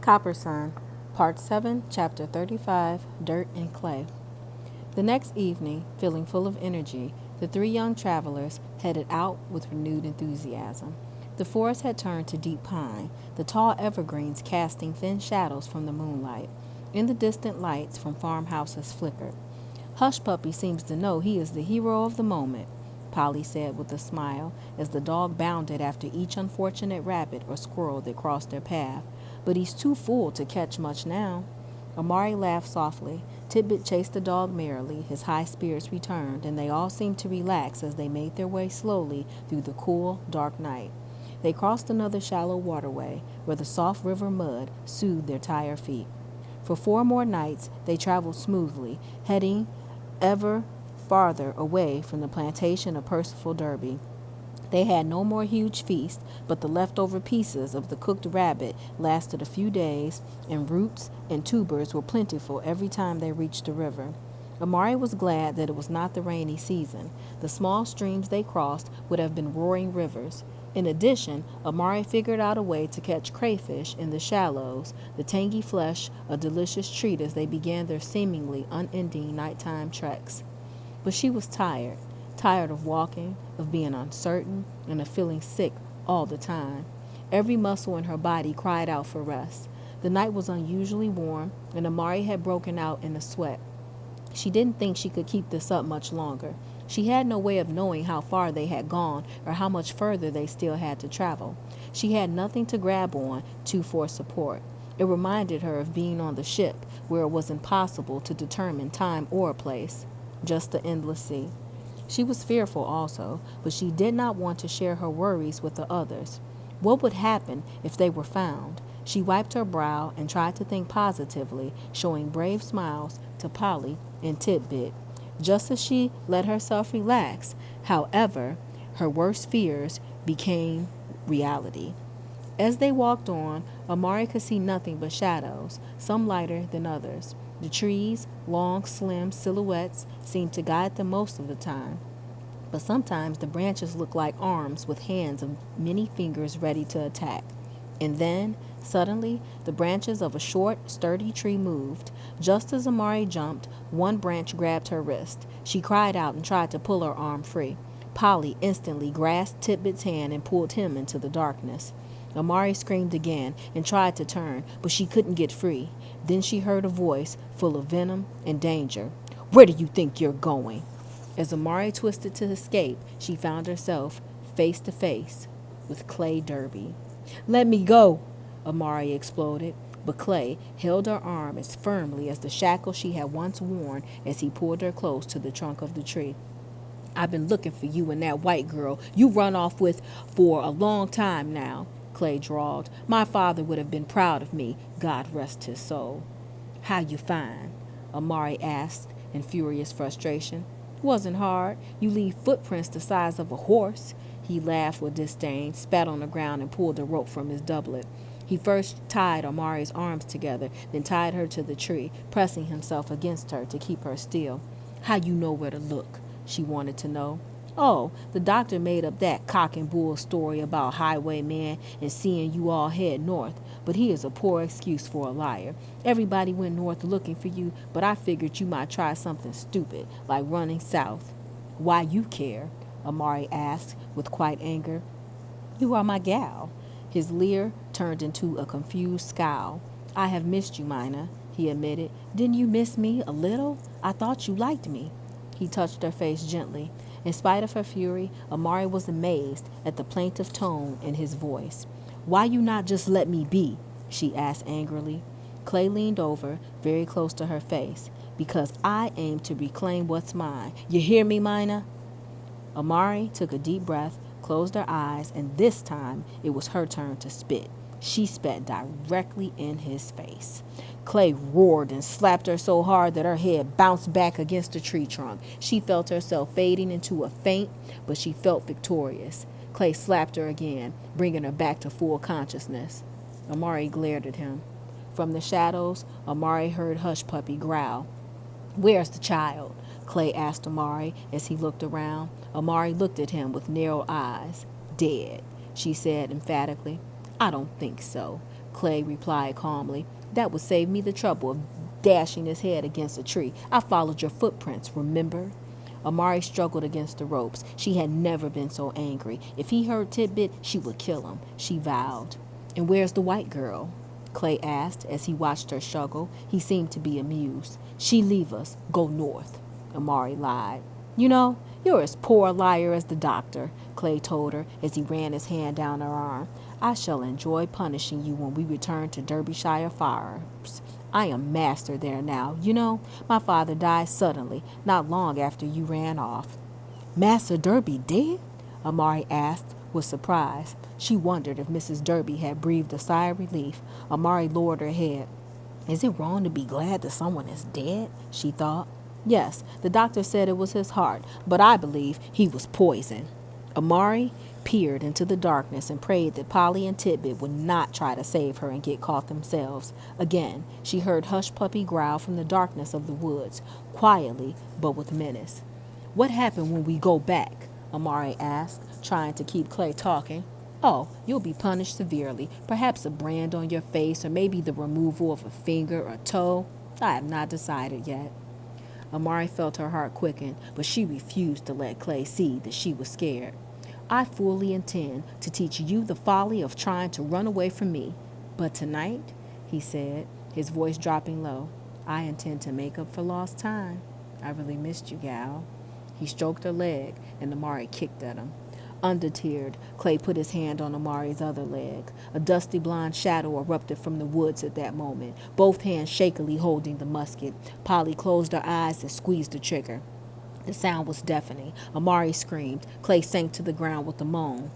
Copper Sun, Part 7, Chapter 35, Dirt and Clay. The next evening, feeling full of energy, the three young travelers headed out with renewed enthusiasm. The forest had turned to deep pine, the tall evergreens casting thin shadows from the moonlight. In the distant lights from farmhouses flickered. Hush Puppy seems to know he is the hero of the moment, Polly said with a smile as the dog bounded after each unfortunate rabbit or squirrel that crossed their path. But he's too full to catch much now. Amari laughed softly. Titbit chased the dog merrily. His high spirits returned, and they all seemed to relax as they made their way slowly through the cool, dark night. They crossed another shallow waterway where the soft river mud soothed their tired feet. For 4 more nights they traveled smoothly, heading ever farther away from the plantation of Percival Derby. They had no more huge feast, but the leftover pieces of the cooked rabbit lasted a few days, and roots and tubers were plentiful every time they reached the river. Amari was glad that it was not the rainy season. The small streams they crossed would have been roaring rivers. In addition, Amari figured out a way to catch crayfish in the shallows, the tangy flesh a delicious treat as they began their seemingly unending nighttime treks. But she was tired of walking, of being uncertain, and of feeling sick all the time. Every muscle in her body cried out for rest. The night was unusually warm, and Amari had broken out in a sweat. She didn't think she could keep this up much longer. She had no way of knowing how far they had gone or how much further they still had to travel. She had nothing to grab on to for support. It reminded her of being on the ship, where it was impossible to determine time or place, just the endless sea. She was fearful also, but she did not want to share her worries with the others. What would happen if they were found? She wiped her brow and tried to think positively, showing brave smiles to Polly and Titbit, just as she let herself relax. However, her worst fears became reality. As they walked on, Amari could see nothing but shadows, some lighter than others. The trees, long, slim silhouettes, seemed to guide them most of the time. But sometimes the branches looked like arms with hands of many fingers ready to attack. And then, suddenly, the branches of a short, sturdy tree moved. Just as Amari jumped, one branch grabbed her wrist. She cried out and tried to pull her arm free. Polly instantly grasped Titbit's hand and pulled him into the darkness. Amari screamed again and tried to turn, but she couldn't get free. Then she heard a voice full of venom and danger. "Where do you think you're going?" As Amari twisted to escape, she found herself face to face with Clay Derby. "Let me go!" Amari exploded, but Clay held her arm as firmly as the shackle she had once worn as he pulled her close to the trunk of the tree. "I've been looking for you and that white girl you run off with for a long time now," Clay drawled. "My father would have been proud of me, God rest his soul." "How you find?" Amari asked in furious frustration. "Wasn't hard. You leave footprints the size of a horse." He laughed with disdain, spat on the ground, and pulled the rope from his doublet. He first tied Amari's arms together, then tied her to the tree, pressing himself against her to keep her still. "How you know where to look?" she wanted to know. "Oh, the doctor made up that cock and bull story about highwayman and seeing you all head north, but he is a poor excuse for a liar. Everybody went north looking for you, but I figured you might try something stupid, like running south." "Why you care?" Amari asked with quite anger. "You are my gal." His leer turned into a confused scowl. "I have missed you, Mina," he admitted. "Didn't you miss me a little? I thought you liked me." He touched her face gently. In spite of her fury, Amari was amazed at the plaintive tone in his voice. "Why you not just let me be?" she asked angrily. Clay leaned over, very close to her face. "Because I aim to reclaim what's mine. You hear me, Mina?" Amari took a deep breath, closed her eyes, and this time it was her turn to spit. She spat directly in his face. Clay roared and slapped her so hard that her head bounced back against the tree trunk. She felt herself fading into a faint, but she felt victorious. Clay slapped her again, bringing her back to full consciousness. Amari glared at him. From the shadows, Amari heard Hush Puppy growl. "Where's the child?" Clay asked Amari as he looked around. Amari looked at him with narrowed eyes. "Dead," she said emphatically. "I don't think so." Clay replied calmly. That would save me the trouble of dashing his head against a tree. I followed your footprints, remember? Amari struggled against the ropes. She had never been so angry. If he heard Tidbit, she would kill him, she vowed. And where's the white girl? Clay asked as he watched her struggle. He seemed to be amused. She leave us, go north, Amari lied. You know, you're as poor a liar as the doctor, Clay told her as he ran his hand down her arm. I shall enjoy punishing you when we return to Derbyshire Farms. I am master there now. You know, my father died suddenly, not long after you ran off. Master Derby dead? Amari asked with surprise. She wondered if Mrs. Derby had breathed a sigh of relief. Amari lowered her head. Is it wrong to be glad that someone is dead? She thought. Yes, the doctor said it was his heart, but I believe he was poisoned. Amari peered into the darkness and prayed that Polly and Tidbit would not try to save her and get caught themselves. Again, she heard Hush Puppy growl from the darkness of the woods, quietly but with menace. What happened when we go back? Amari asked, trying to keep Clay talking. Oh, you'll be punished severely. Perhaps a brand on your face or maybe the removal of a finger or toe. I have not decided yet. Amari felt her heart quicken, but she refused to let Clay see that she was scared. I fully intend to teach you the folly of trying to run away from me. But tonight, he said, his voice dropping low, I intend to make up for lost time. I really missed you, gal. He stroked her leg, and Amari kicked at him. Undeterred, Clay put his hand on Amari's other leg. A dusty blonde shadow erupted from the woods at that moment, both hands shakily holding the musket. Polly closed her eyes and squeezed the trigger. The sound was deafening. Amari screamed. Clay sank to the ground with a moan.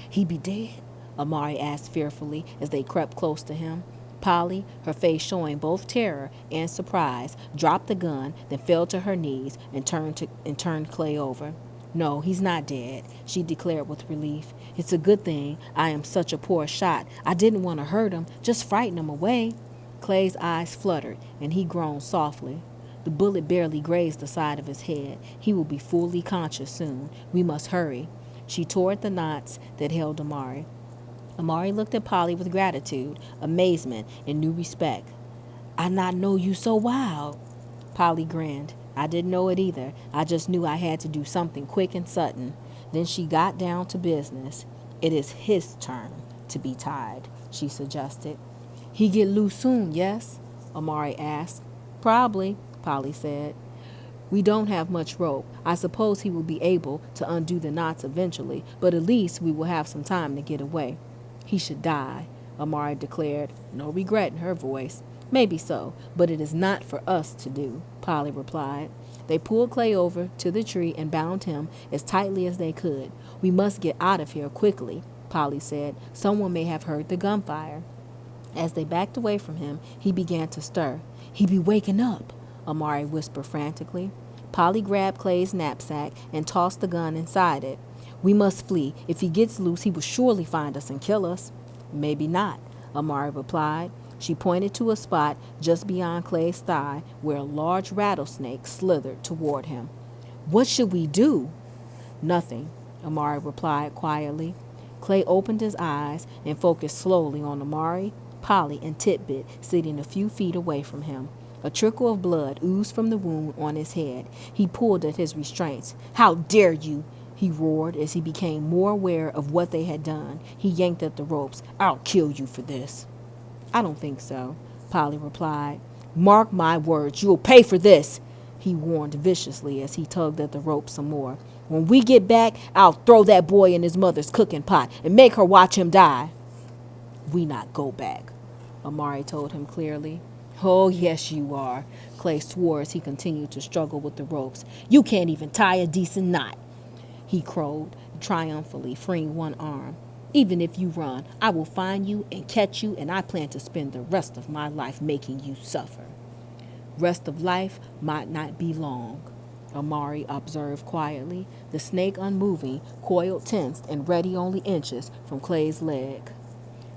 He be dead? Amari asked fearfully as they crept close to him. Polly, her face showing both terror and surprise, dropped the gun, then fell to her knees and turned Clay over. No, he's not dead, she declared with relief. It's a good thing I am such a poor shot. I didn't want to hurt him, just frighten him away. Clay's eyes fluttered, and he groaned softly. The bullet barely grazed the side of his head. He will be fully conscious soon. We must hurry. She tore at the knots that held Amari. Amari looked at Polly with gratitude, amazement, and new respect. I not know you so wild. Polly grinned. I didn't know it either. I just knew I had to do something quick and sudden. Then she got down to business. It is his turn to be tied, she suggested. He get loose soon, yes? Amari asked. Probably, Polly said. We don't have much rope. I suppose he will be able to undo the knots eventually, but at least we will have some time to get away. He should die, Amari declared, no regret in her voice. Maybe so, but it is not for us to do, Polly replied. They pulled Clay over to the tree and bound him as tightly as they could. We must get out of here quickly, Polly said. Someone may have heard the gunfire. As they backed away from him, he began to stir. He be waking up, Amari whispered frantically. Polly grabbed Clay's knapsack and tossed the gun inside it. We must flee. If he gets loose, he will surely find us and kill us. Maybe not, Amari replied. She pointed to a spot just beyond Clay's thigh where a large rattlesnake slithered toward him. What should we do? Nothing, Amari replied quietly. Clay opened his eyes and focused slowly on Amari, Polly, and Tidbit sitting a few feet away from him. A trickle of blood oozed from the wound on his head. He pulled at his restraints. How dare you! He roared as he became more aware of what they had done. He yanked at the ropes. I'll kill you for this. I don't think so, Polly replied. Mark my words, you'll pay for this, he warned viciously as he tugged at the rope some more. When we get back, I'll throw that boy in his mother's cooking pot and make her watch him die. We not go back, Amari told him clearly. Oh, yes, you are, Clay swore as he continued to struggle with the ropes. You can't even tie a decent knot, he crowed triumphantly, freeing one arm. Even if you run, I will find you and catch you, and I plan to spend the rest of my life making you suffer. Rest of life might not be long, Amari observed quietly, the snake unmoving, coiled tensed, and ready only inches from Clay's leg.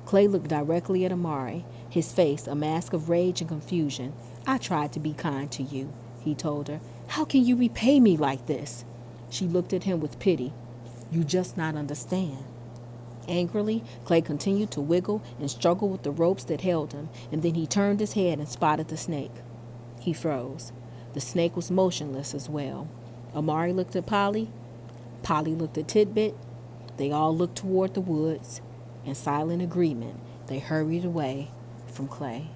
Clay looked directly at Amari, his face a mask of rage and confusion. I tried to be kind to you, he told her. How can you repay me like this? She looked at him with pity. You just not understand. Angrily, Clay continued to wiggle and struggle with the ropes that held him, and then he turned his head and spotted the snake. He froze. The snake was motionless as well. Amari looked at Polly. Polly looked at Tidbit. They all looked toward the woods. In silent agreement, they hurried away from Clay.